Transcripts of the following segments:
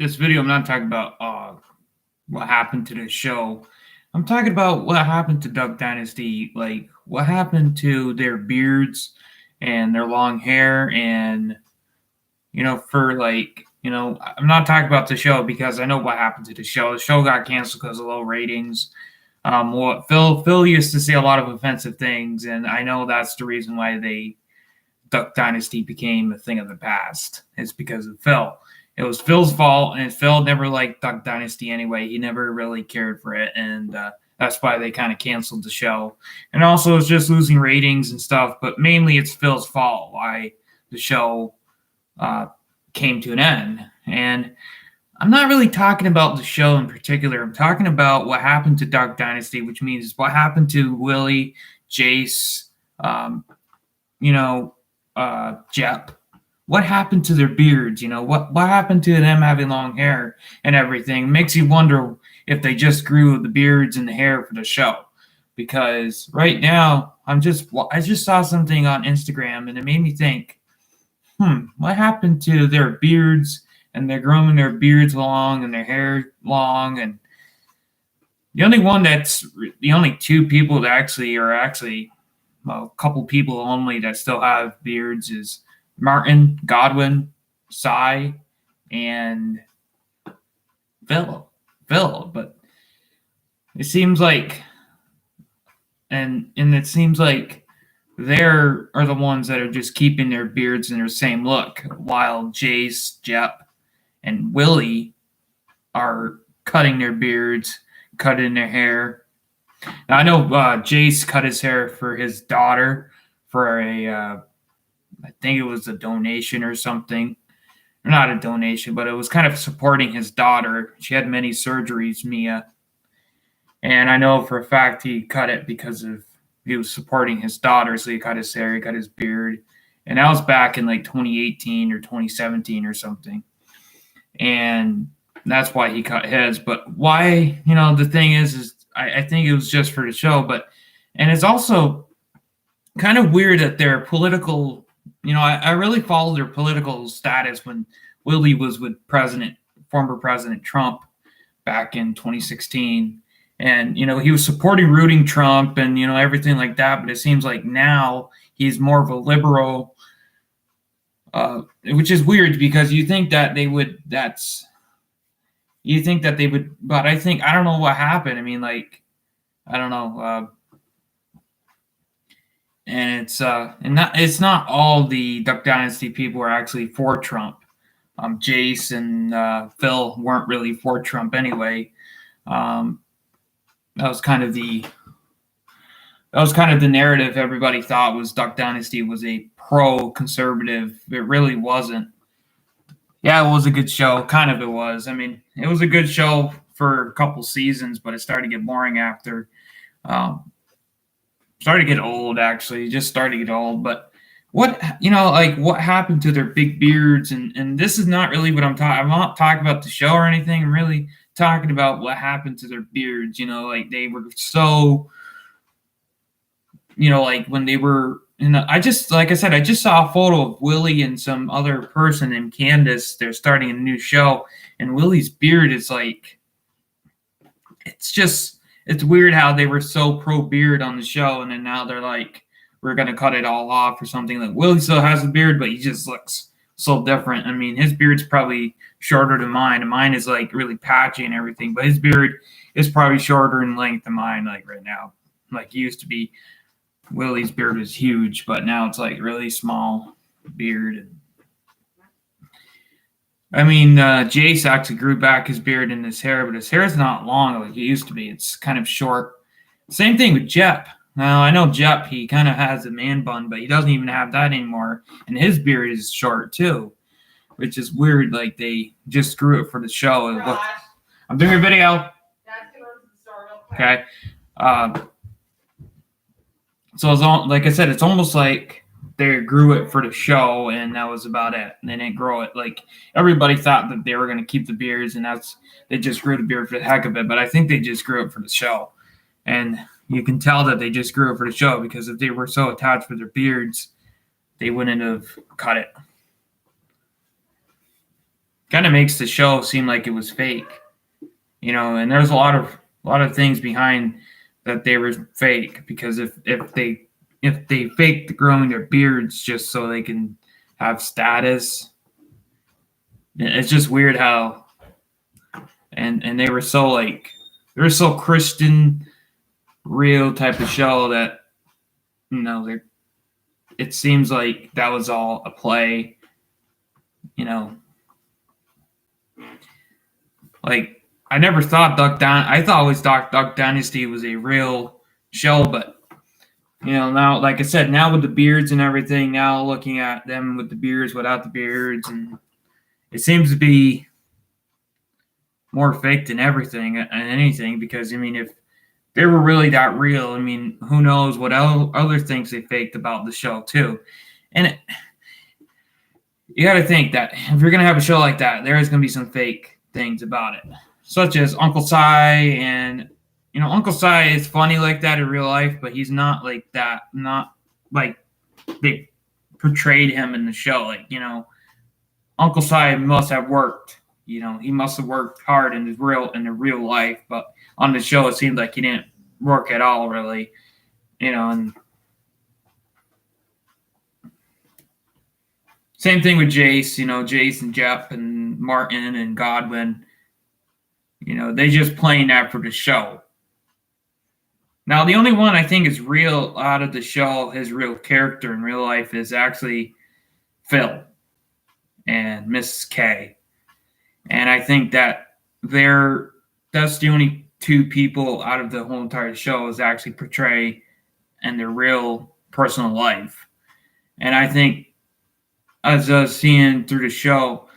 this video, I'm not talking about what happened to the show. I'm talking about what happened to Duck Dynasty. Like what happened to their beards and their long hair, and for I'm not talking about the show because I know what happened to the show. The show got canceled because of low ratings. What Phil used to say a lot of offensive things, and I know that's the reason why they Duck Dynasty became a thing of the past. It's because of Phil. It was Phil's fault, and Phil never liked Duck Dynasty anyway. He never really cared for it, and that's why they kind of canceled the show. And also, it's just losing ratings and stuff, but mainly it's Phil's fault why the show came to an end. And I'm not really talking about the show in particular. I'm talking about what happened to Duck Dynasty, which means what happened to Willie, Jace, Jep. What happened to their beards? What happened to them having long hair and everything? It makes you wonder if they just grew the beards and the hair for the show. Because right now, I just saw something on Instagram and it made me think, what happened to their beards? And they're growing their beards long and their hair long, and the only two people that actually a couple people only that still have beards is Martin, Godwin, Cy, and Phil. But it seems like, and it seems like they are the ones that are just keeping their beards in their same look, while Jace, Jep, and Willie are cutting their beards, cutting their hair. Now, I know Jace cut his hair for his daughter for I think it was a donation or something. Or not a donation, but it was kind of supporting his daughter. She had many surgeries, Mia. And I know for a fact he cut it because he was supporting his daughter, so he cut his hair, he cut his beard. And that was back in like 2018 or 2017 or something. And that's why he cut his. But why, the thing is I think it was just for the show. And it's also kind of weird that their political, I really followed their political status when Willie was with former President Trump back in 2016. And, he was rooting Trump and, everything like that. But it seems like now he's more of a liberal, which is weird because you think that they would, but I don't know what happened. I mean, I don't know. And it's not all the Duck Dynasty people are actually for Trump. Jace and Phil weren't really for Trump anyway. That was kind of the narrative everybody thought was Duck Dynasty was a pro-conservative. It really wasn't. Yeah, it was a good show. Kind of it was. I mean, it was a good show for a couple seasons, but it started to get boring after. Started to get old, actually. Just started to get old. But what happened to their big beards? And this is not really what I'm talking. I'm not talking about the show or anything. I'm really talking about what happened to their beards. They were so, when they were. And I just saw a photo of Willie and some other person named Candace. They're starting a new show, and Willie's beard is it's weird how they were so pro beard on the show, and then now they're like, we're gonna cut it all off or something. Like Willie still has a beard, but he just looks so different. I mean, his beard's probably shorter than mine, and mine is really patchy and everything. But his beard is probably shorter in length than mine, right now. Like it used to be. Willie's beard was huge, but now it's really small beard. I mean, Jace actually grew back his beard and his hair, but his hair is not long like it used to be. It's kind of short. Same thing with Jep. Now, I know Jep, he kind of has a man bun, but he doesn't even have that anymore. And his beard is short, too, which is weird. Like, they just grew it for the show. Look, I'm doing a video. Okay. So like I said, it's almost like they grew it for the show, and that was about it. And they didn't grow it. Like everybody thought that they were going to keep the beards, and they just grew the beard for the heck of it. But I think they just grew it for the show, and you can tell that they just grew it for the show because if they were so attached with their beards, they wouldn't have cut it. kind of makes the show seem like it was fake, and there's a lot of things behind that they were fake, because if they faked growing their beards just so they can have status, it's just weird how, and they were so Christian, real type of show that, they it seems like that was all a play, you know. Like, I never thought I thought always thought Duck Dynasty was a real show, but now, like I said, now with the beards and everything, now looking at them with the beards, without the beards, and it seems to be more fake than everything and anything. Because if they were really that real, who knows what other things they faked about the show too. And you got to think that if you're gonna have a show like that, there is gonna be some fake things about it, such as Uncle Si. And Uncle Si is funny like that in real life, but he's not like that. Not like they portrayed him in the show. Like, Uncle Si must have worked. He must have worked hard in the real life, but on the show it seemed like he didn't work at all, really. And same thing with Jace. Jace and Jeff and Martin and Godwin. They just playing that for the show. Now, the only one I think is real out of the show, his real character in real life, is actually Phil and Mrs. K. And I think that that's the only two people out of the whole entire show is actually portray in their real personal life. And I think, as I was seeing through the show,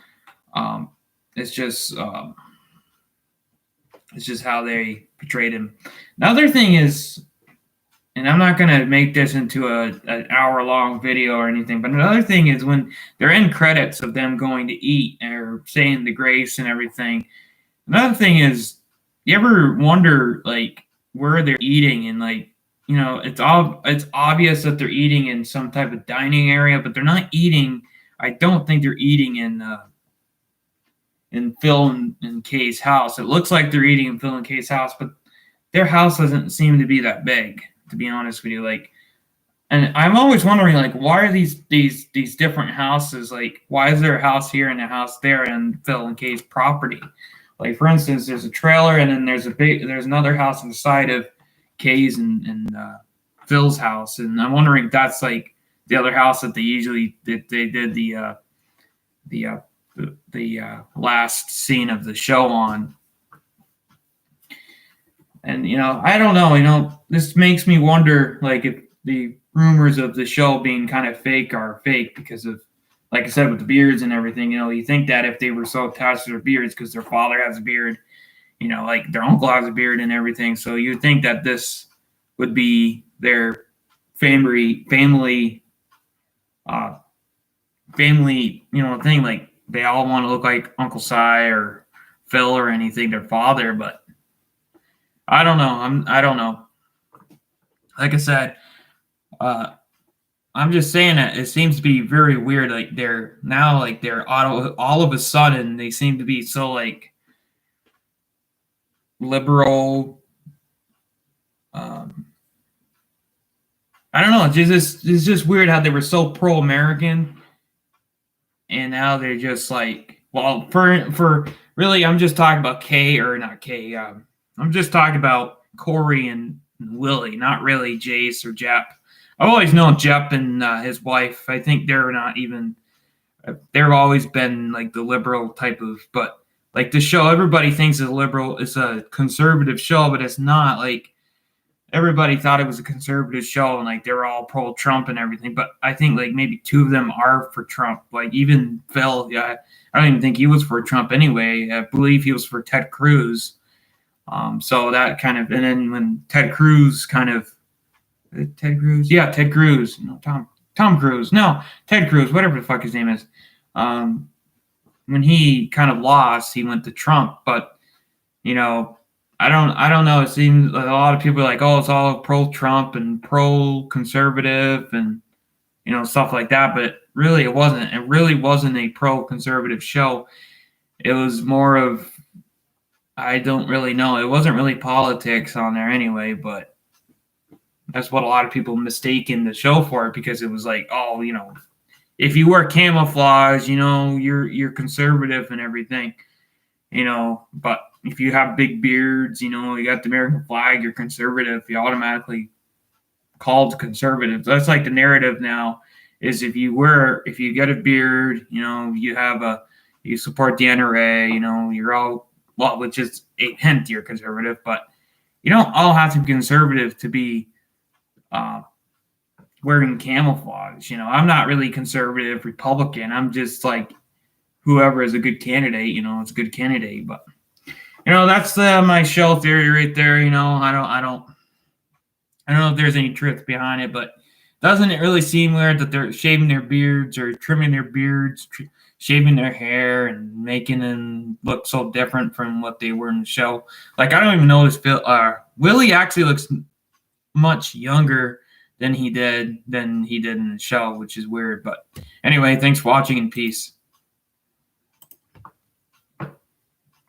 it's just how they portrayed him. Another thing is, and I'm not going to make this into an hour-long video or anything, but another thing is when they're in credits of them going to eat or saying the grace and everything. Another thing is, you ever wonder, like, where they're eating? And, like, it's obvious that they're eating in some type of dining area, but they're not eating. I don't think they're eating in Phil and Kay's house. It looks like they're eating in Phil and Kay's house, but their house doesn't seem to be that big, to be honest with you. Like, and I'm always wondering, like, why are these different houses? Like, why is there a house here and a house there in Phil and Kay's property? Like, for instance, there's a trailer, and then there's another house on the side of Kay's and Phil's house, and I'm wondering if that's like the other house that they did the last scene of the show on. And I don't know. This makes me wonder, like, if the rumors of the show being kind of fake are fake because of, like I said, with the beards and everything. You think that if they were so attached to their beards because their father has a beard, like their uncle has a beard and everything, so you'd think that this would be their family thing. Like, they all want to look like Uncle Si or Phil or anything, their father. But I don't know. I don't know. Like I said, I'm just saying that it seems to be very weird. Like, they're all of a sudden they seem to be so, like, liberal. I don't know. It's just weird how they were so pro-American, and now they're just like, well, for really, I'm just talking about Kay, or not Kay. I'm just talking about Corey and Willie, not really Jace or Jep. I've always known Jep and his wife. I think they're not even. They've always been like the liberal type of, but like the show, everybody thinks is liberal. It's a conservative show, but it's not. Like, everybody thought it was a conservative show, and like they were all pro-Trump and everything. But I think like maybe two of them are for Trump. Like, even Phil, yeah, I don't even think he was for Trump anyway. I believe he was for Ted Cruz. So that kind of, and then when Ted Cruz, Ted Cruz, Tom Cruise, no, Ted Cruz, whatever the fuck his name is. When he kind of lost, he went to Trump. But I don't know. It seems like a lot of people are like, oh, it's all pro-Trump and pro-conservative and stuff like that. But really, it wasn't. It really wasn't a pro-conservative show. It was more of, I don't really know. It wasn't really politics on there anyway, but that's what a lot of people mistaken the show for, because it was like, oh, if you wear camouflage, you're conservative and everything, but if you have big beards, you got the American flag, you're conservative, you automatically called conservative. That's like the narrative now, is if you get a beard, you support the NRA, you're all, well, which is a hint you're conservative, but you don't all have to be conservative to be uh, wearing camouflage. I'm not really conservative Republican. I'm just like, whoever is a good candidate, it's a good candidate. But that's my show theory right there. I don't know if there's any truth behind it, but doesn't it really seem weird that they're shaving their beards or trimming their beards, shaving their hair, and making them look so different from what they were in the show? Like, I don't even know this. Willie actually looks much younger than he did in the show, which is weird. But anyway, thanks for watching, and peace.